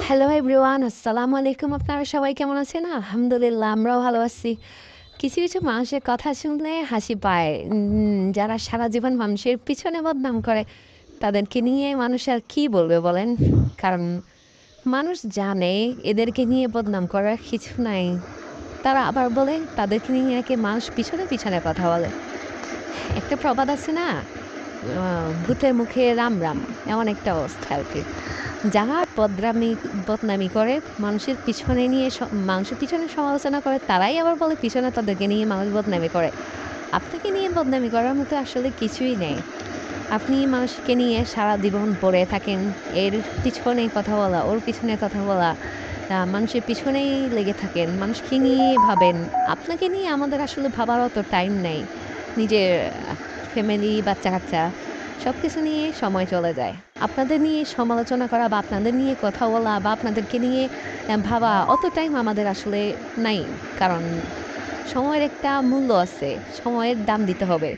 Hello everyone, আসসালামু আলাইকুম। আপনারা সবাই কেমন আছেন? আলহামদুলিল্লাহ, আমরাও ভালো আছি। কিছু, কিছু মানুষের কথা শুনলে হাসি পায়। যারা সারা জীবন মানুষের পিছনে বদনাম করে, তাদেরকে নিয়ে মানুষ আর কি বলবে বলেন? কারণ মানুষ জানে এদেরকে নিয়ে বদনাম করার কিছু নাই। তারা আবার বলে তাদেরকে নিয়ে নাকি মানুষ পিছনে, পিছনে কথা বলে। একটা প্রবাদ আছে না? ভূতের মুখে রাম, রাম। এমন একটা অবস্থা আরকি। যারা বদনামি করে মানুষের পিছনে নিয়ে মানুষের পিছনে সমালোচনা করে, তারাই আবার বলে পিছনে তাদেরকে নিয়ে মানুষ বদনামি করে। আপনাকে নিয়ে বদনামি করার মতো আসলে কিছুই নেই। আপনি মানুষকে নিয়ে সারা জীবন পড়ে থাকেন। এর পিছনে কথা বলা, ওর পিছনে কথা বলা, মানুষের পিছনেই লেগে থাকেন। মানুষকে নিয়ে ভাবেন। আপনাকে নিয়ে আমাদের আসলে ভাবার অত টাইম নেই। নিজের ফ্যামিলি, বাচ্চা-কাচ্চা সবকিছু নিয়ে সময় চলে যায়। আপনাদের নিয়ে সমালোচনা করা বা আপনাদের নিয়ে কথা বলা বা আপনাদেরকে নিয়ে ভাবা অত টাইম আমাদের আসলে নাই। কারণ সময়ের একটা মূল্য আছে। সময়ের দাম দিতে হবে।